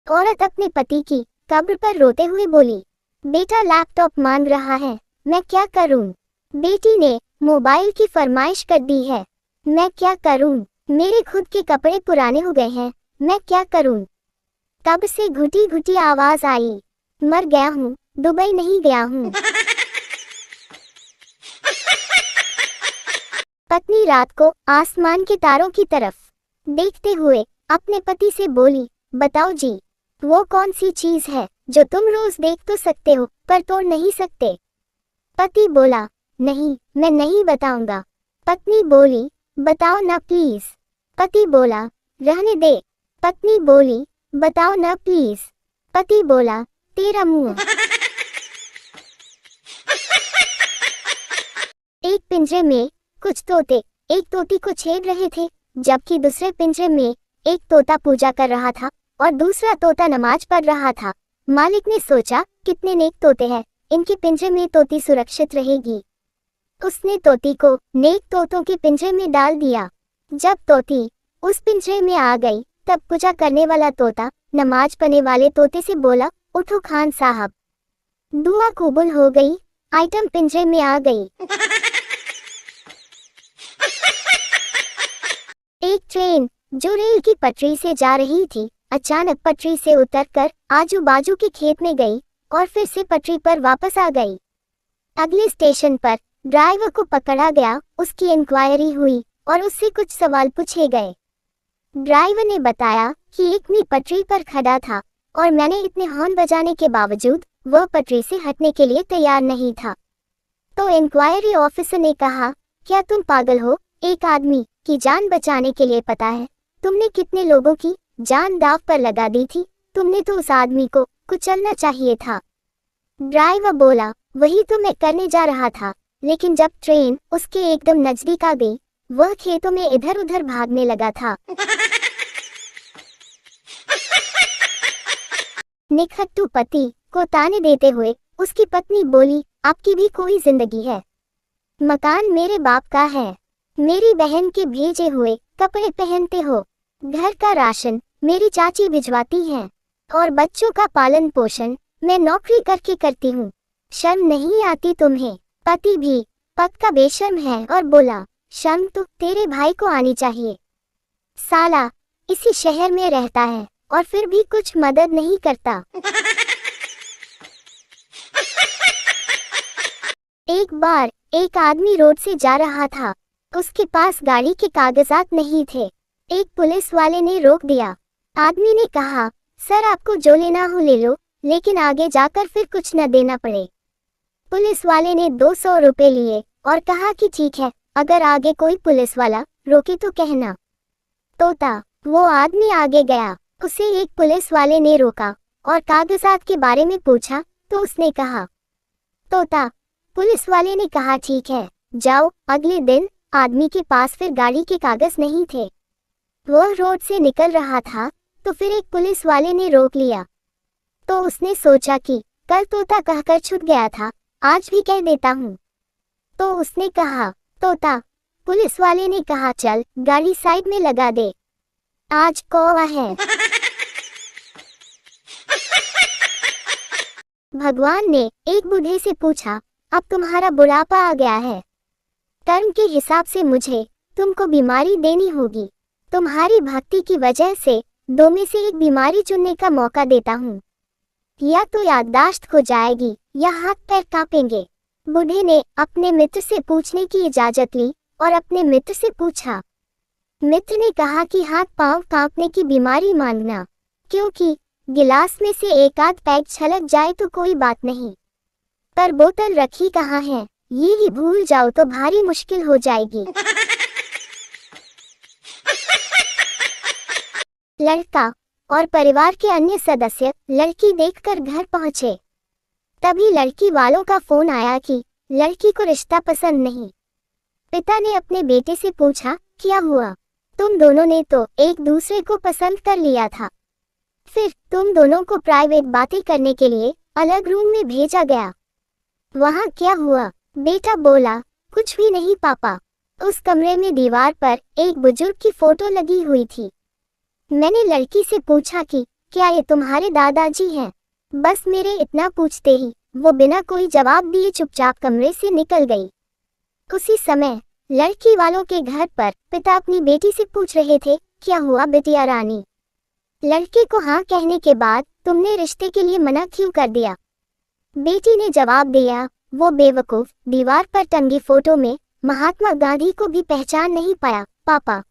औरत अपने पति की कब्र पर रोते हुए बोली, बेटा लैपटॉप मांग रहा है, मैं क्या करूं? बेटी ने मोबाइल की फरमाइश कर दी है, मैं क्या करूं? मेरे खुद के कपड़े पुराने हो गए हैं, मैं क्या करूं? तब से घुटी घुटी आवाज आई, मर गया हूं, दुबई नहीं गया हूं। पत्नी रात को आसमान के तारों की तरफ देखते हुए अपने पति से बोली, बताओ जी, वो कौन सी चीज है जो तुम रोज देख तो सकते हो पर तोड़ नहीं सकते? पति बोला, नहीं, मैं नहीं बताऊंगा। पत्नी बोली, बताओ ना प्लीज। पति बोला, रहने दे। पत्नी बोली, बताओ ना प्लीज। पति बोला, तेरा मुंह। एक पिंजरे में कुछ तोते एक तोती को छेड़ रहे थे, जबकि दूसरे पिंजरे में एक तोता पूजा कर रहा था और दूसरा तोता नमाज पढ़ रहा था। मालिक ने सोचा, कितने नेक तोते हैं, इनके पिंजरे में तोती सुरक्षित रहेगी। उसने तोती को नेक तोतों के पिंजरे में डाल दिया। जब तोती उस पिंजरे में आ गई, तब पूजा करने वाला तोता नमाज पढ़ने वाले तोते से बोला, उठो खान साहब, दुआ कबूल हो गई, आइटम पिंजरे में आ गई। एक ट्रेन जो रेल की पटरी से जा रही थी, अचानक पटरी से उतरकर आजू बाजू के खेत में गई और फिर से पटरी पर वापस आ गई। अगले स्टेशन पर ड्राइवर को पकड़ा गया, उसकी इंक्वायरी हुई और उससे कुछ सवाल पूछे गए। ड्राइवर ने बताया कि एक मील पटरी पर खड़ा था और मैंने इतने हॉर्न बजाने के बावजूद वह पटरी से हटने के लिए तैयार नहीं था। तो इंक्वायरी ऑफिसर ने कहा, क्या तुम पागल हो? एक आदमी की जान बचाने के लिए पता है तुमने कितने लोगों की जान दांव पर लगा दी थी? तुमने तो उस आदमी को कुचलना चाहिए था। ड्राइवर बोला, वही तो मैं करने जा रहा था, लेकिन जब ट्रेन उसके एकदम नजदीक आ गई, वह खेतों में इधर उधर भागने लगा था। निखट्टू पति को ताने देते हुए उसकी पत्नी बोली, आपकी भी कोई जिंदगी है? मकान मेरे बाप का है, मेरी बहन के भेजे हुए कपड़े पहनते हो, घर का राशन मेरी चाची भिजवाती हैं और बच्चों का पालन पोषण मैं नौकरी करके करती हूँ। शर्म नहीं आती तुम्हें? पति भी पक्का बेशर्म है और बोला, शर्म तो तेरे भाई को आनी चाहिए, साला इसी शहर में रहता है और फिर भी कुछ मदद नहीं करता। एक बार एक आदमी रोड से जा रहा था, उसके पास गाड़ी के कागजात नहीं थे। एक पुलिस वाले ने रोक दिया। आदमी ने कहा, सर आपको जो लेना हो ले लो, लेकिन आगे जाकर फिर कुछ न देना पड़े। पुलिस वाले ने 200 रुपए लिए और कहा कि ठीक है, अगर आगे कोई पुलिस वाला रोके तो कहना। तोता वो आदमी आगे गया, उसे एक पुलिस वाले ने रोका और कागजात के बारे में पूछा तो उसने कहा, तोता। पुलिस वाले ने कहा, ठीक है जाओ। अगले दिन आदमी के पास फिर गाड़ी के कागज नहीं थे। वह रोड से निकल रहा था तो फिर एक पुलिस वाले ने रोक लिया। तो उसने सोचा कि कल तोता कहकर छूट गया था, आज भी कह देता हूँ। तो उसने कहा, तोता। पुलिस वाले ने कहा, चल गाड़ी साइड में लगा दे, आज कौवा है। भगवान ने एक बूढ़े से पूछा, अब तुम्हारा बुढ़ापा आ गया है, कर्म के हिसाब से मुझे तुमको बीमारी देनी होगी। तुम्हारी भक्ति की वजह से 2 में से एक बीमारी चुनने का मौका देता हूँ, या तो याददाश्त खो जाएगी या हाथ पैर कांपेंगे। बूढ़े ने अपने मित्र से पूछने की इजाजत ली और अपने मित्र से पूछा। मित्र ने कहा कि हाथ पांव कांपने की बीमारी मानना, क्योंकि गिलास में से एक आध पैग छलक जाए तो कोई बात नहीं, पर बोतल रखी कहाँ है ये ही भूल जाओ तो भारी मुश्किल हो जाएगी। लड़का और परिवार के अन्य सदस्य लड़की देखकर घर पहुंचे। तभी लड़की वालों का फोन आया कि लड़की को रिश्ता पसंद नहीं। पिता ने अपने बेटे से पूछा, क्या हुआ? तुम दोनों ने तो एक दूसरे को पसंद कर लिया था, फिर तुम दोनों को प्राइवेट बातें करने के लिए अलग रूम में भेजा गया, वहाँ क्या हुआ? बेटा बोला, कुछ भी नहीं पापा, उस कमरे में दीवार पर एक बुजुर्ग की फोटो लगी हुई थी। मैंने लड़की से पूछा कि क्या ये तुम्हारे दादाजी हैं? बस मेरे इतना पूछते ही वो बिना कोई जवाब दिए चुपचाप कमरे से निकल गई। उसी समय लड़की वालों के घर पर पिता अपनी बेटी से पूछ रहे थे, क्या हुआ बिटिया रानी? लड़के को हाँ कहने के बाद तुमने रिश्ते के लिए मना क्यों कर दिया? बेटी ने जवाब दिया, वो बेवकूफ दीवार पर टंगी फोटो में महात्मा गांधी को भी पहचान नहीं पाया पापा।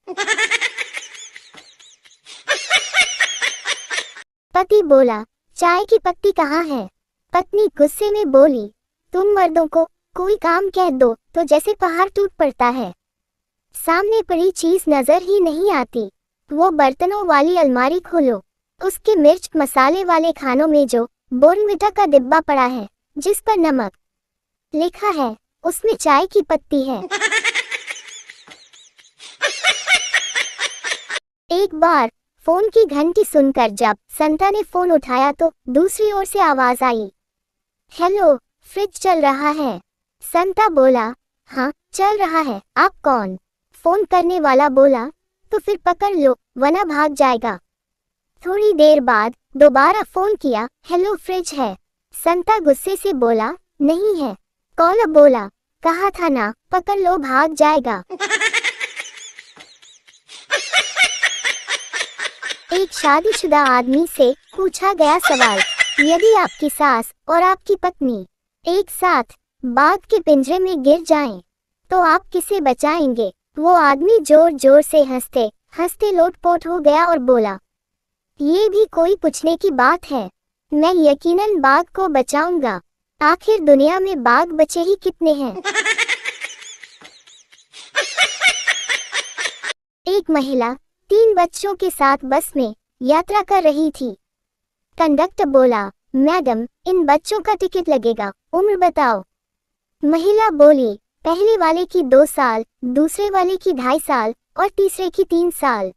पति बोला, चाय की पत्ती कहाँ है? पत्नी गुस्से में बोली, तुम मर्दों को कोई काम कह दो तो जैसे पहाड़ टूट पड़ता है, सामने पड़ी चीज नजर ही नहीं आती। वो बर्तनों वाली अलमारी खोलो, उसके मिर्च मसाले वाले खानों में जो बोर्नविटा का डिब्बा पड़ा है जिस पर नमक लिखा है उसमें चाय की पत्ती है। एक बार फोन की घंटी सुनकर जब संता ने फोन उठाया तो दूसरी ओर से आवाज आई, हेलो, फ्रिज चल रहा है? संता बोला, हाँ चल रहा है, आप कौन? फोन करने वाला बोला, तो फिर पकड़ लो वरना भाग जाएगा। थोड़ी देर बाद दोबारा फोन किया, हेलो फ्रिज है? संता गुस्से से बोला, नहीं है। कॉलर बोला, कहा था ना पकड़ लो भाग जाएगा। एक शादीशुदा आदमी से पूछा गया सवाल, यदि आपकी सास और आपकी पत्नी एक साथ बाघ के पिंजरे में गिर जाएं, तो आप किसे बचाएंगे? वो आदमी जोर जोर से हंसते हंसते लोटपोट हो गया और बोला, ये भी कोई पूछने की बात है, मैं यकीनन बाघ को बचाऊंगा, आखिर दुनिया में बाघ बचे ही कितने हैं। एक महिला 3 बच्चों के साथ बस में यात्रा कर रही थी। कंडक्टर बोला, मैडम इन बच्चों का टिकट लगेगा, उम्र बताओ। महिला बोली, पहले वाले की 2 साल, दूसरे वाले की 2.5 साल और तीसरे की 3 साल।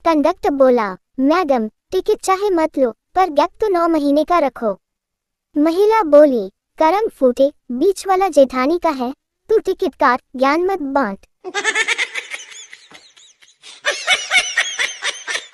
कंडक्टर बोला, मैडम टिकट चाहे मत लो पर गैप तो 9 महीने का रखो। महिला बोली, करम फूटे, बीच वाला जेठानी का है, तू टिकट काट, ज्ञान मत बांट।